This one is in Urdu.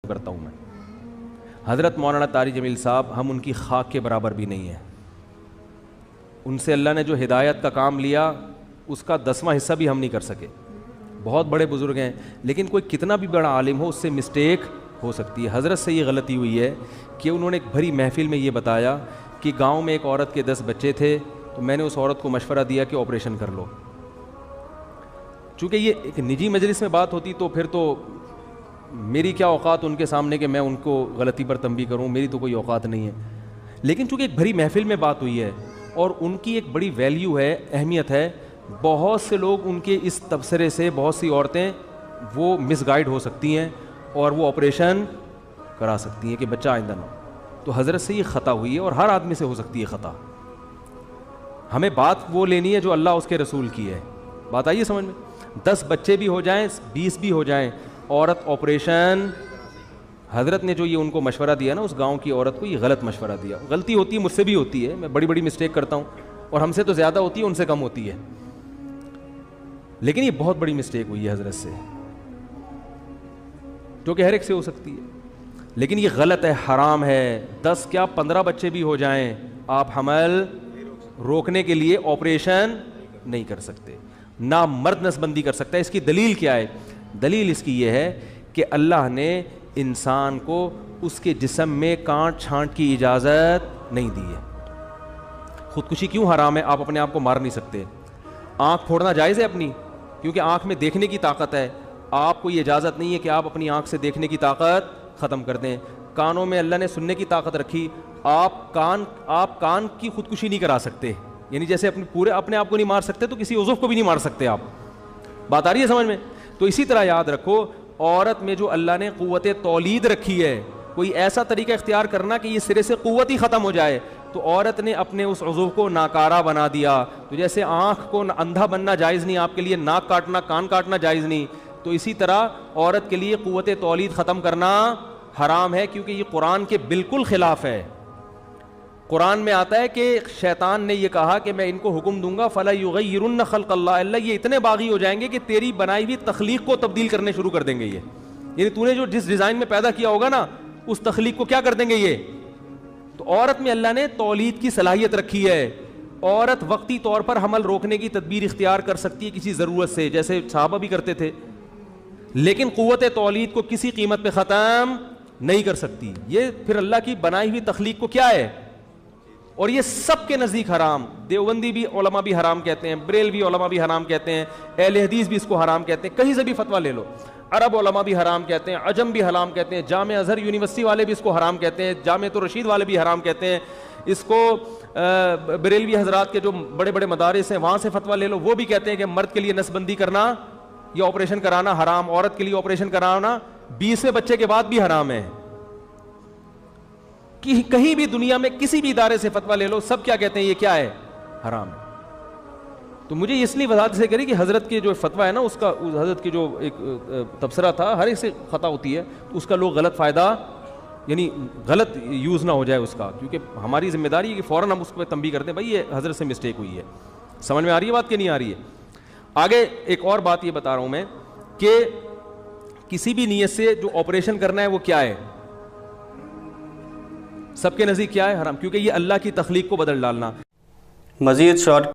کرتا ہوں میں. حضرت مولانا طارق جمیل صاحب, ہم ان کی خاک کے برابر بھی نہیں ہیں. ان سے اللہ نے جو ہدایت کا کام لیا اس کا 10واں حصہ بھی ہم نہیں کر سکے. بہت بڑے بزرگ ہیں, لیکن کوئی کتنا بھی بڑا عالم ہو اس سے مسٹیک ہو سکتی ہے. حضرت سے یہ غلطی ہوئی ہے کہ انہوں نے ایک بھری محفل میں یہ بتایا کہ گاؤں میں ایک عورت کے 10 بچے تھے, تو میں نے اس عورت کو مشورہ دیا کہ آپریشن کر لو. چونکہ یہ ایک نجی مجلس میں بات ہوتی تو پھر تو میری کیا اوقات ان کے سامنے کہ میں ان کو غلطی پر تنبیہ کروں, میری تو کوئی اوقات نہیں ہے. لیکن چونکہ ایک بھری محفل میں بات ہوئی ہے اور ان کی ایک بڑی ویلیو ہے, اہمیت ہے, بہت سے لوگ ان کے اس تبصرے سے, بہت سی عورتیں وہ مس گائیڈ ہو سکتی ہیں اور وہ آپریشن کرا سکتی ہیں کہ بچہ آئندہ نہ ہو. تو حضرت سے یہ خطا ہوئی ہے, اور ہر آدمی سے ہو سکتی ہے خطا. ہمیں بات وہ لینی ہے جو اللہ اس کے رسول کی ہے. بات آئیے سمجھ میں. 10 بچے بھی ہو جائیں, 20 بھی ہو جائیں, عورت آپریشن, حضرت نے جو یہ ان کو مشورہ دیا نا, اس گاؤں کی عورت کو یہ غلط مشورہ دیا. غلطی ہوتی ہے, مجھ سے بھی ہوتی ہے, میں بڑی بڑی مسٹیک کرتا ہوں, اور ہم سے تو زیادہ ہوتی ہے, ان سے کم ہوتی ہے, لیکن یہ بہت بڑی مسٹیک ہوئی ہے حضرت سے, جو کہ ہر ایک سے ہو سکتی ہے. لیکن یہ غلط ہے, حرام ہے. 10 کیا 15 بچے بھی ہو جائیں, آپ حمل روکنے کے لیے آپریشن نہیں کر سکتے, نہ مرد نسبندی کر سکتا ہے. اس کی دلیل کیا ہے؟ دلیل اس کی یہ ہے کہ اللہ نے انسان کو اس کے جسم میں کانٹ چھانٹ کی اجازت نہیں دی ہے. خودکشی کیوں حرام ہے؟ آپ اپنے آپ کو مار نہیں سکتے. آنکھ پھوڑنا جائز ہے اپنی, کیونکہ آنکھ میں دیکھنے کی طاقت ہے. آپ کو یہ اجازت نہیں ہے کہ آپ اپنی آنکھ سے دیکھنے کی طاقت ختم کر دیں. کانوں میں اللہ نے سننے کی طاقت رکھی, آپ کان کی خودکشی نہیں کرا سکتے. یعنی جیسے اپنے آپ کو نہیں مار سکتے تو کسی عضو کو بھی نہیں مار سکتے آپ. بات آ رہی ہے سمجھ میں؟ تو اسی طرح یاد رکھو, عورت میں جو اللہ نے قوت تولید رکھی ہے, کوئی ایسا طریقہ اختیار کرنا کہ یہ سرے سے قوت ہی ختم ہو جائے, تو عورت نے اپنے اس عضو کو ناکارہ بنا دیا. تو جیسے آنکھ کو اندھا بننا جائز نہیں آپ کے لیے, ناک کاٹنا, کان کاٹنا جائز نہیں, تو اسی طرح عورت کے لیے قوت تولید ختم کرنا حرام ہے, کیونکہ یہ قرآن کے بالکل خلاف ہے. قرآن میں آتا ہے کہ شیطان نے یہ کہا کہ میں ان کو حکم دوں گا فَلَا يُغَيِّرُنَّ خَلْقَ اللَّهِ, اللہ یہ اتنے باغی ہو جائیں گے کہ تیری بنائی ہوئی تخلیق کو تبدیل کرنے شروع کر دیں گے. یہ یعنی تو نے جو جس ڈیزائن میں پیدا کیا ہوگا نا, اس تخلیق کو کیا کر دیں گے یہ. تو عورت میں اللہ نے تولید کی صلاحیت رکھی ہے. عورت وقتی طور پر حمل روکنے کی تدبیر اختیار کر سکتی ہے کسی ضرورت سے, جیسے صحابہ بھی کرتے تھے, لیکن قوت تولید کو کسی قیمت پہ ختم نہیں کر سکتی. یہ پھر اللہ کی بنائی ہوئی تخلیق کو کیا ہے, اور یہ سب کے نزدیک حرام. دیوبندی بھی علماء بھی حرام کہتے ہیں, بریلوی علماء بھی حرام کہتے ہیں, اہل حدیث بھی اس کو حرام کہتے ہیں, کہیں سے بھی فتویٰ لے لو. عرب علماء بھی حرام کہتے ہیں, عجم بھی حرام کہتے ہیں, جامع ازہر یونیورسٹی والے بھی اس کو حرام کہتے ہیں, جامعۃ الرشید والے بھی حرام کہتے ہیں اس کو. بریلوی حضرات کے جو بڑے بڑے مدارس ہیں وہاں سے فتویٰ لے لو, وہ بھی کہتے ہیں کہ مرد کے لیے نسبندی کرنا یا آپریشن کرانا حرام, عورت کے لیے آپریشن کرانا 20ویں بچے کے بعد بھی حرام ہے. کہیں بھی دنیا میں کسی بھی ادارے سے فتویٰ لے لو, سب کیا کہتے ہیں, یہ کیا ہے, حرام ہے. تو مجھے اس لیے وضاحت سے کری کہ حضرت کے جو فتویٰ ہے نا, اس کا حضرت کی جو ایک تبصرہ تھا, ہر ایک سے خطا ہوتی ہے, اس کا لوگ غلط فائدہ یعنی غلط یوز نہ ہو جائے اس کا, کیونکہ ہماری ذمہ داری ہے کہ فوراً ہم اس کو تنبیہ کرتے ہیں بھائی یہ حضرت سے مسٹیک ہوئی ہے. سمجھ میں آ رہی ہے بات کہ نہیں آ رہی ہے؟ آگے ایک اور بات یہ بتا رہا ہوں میں کہ کسی بھی نیت سے جو آپریشن کرنا ہے وہ کیا ہے, سب کے نزدیک کیا ہے, حرام, کیونکہ یہ اللہ کی تخلیق کو بدل ڈالنا. مزید شارٹ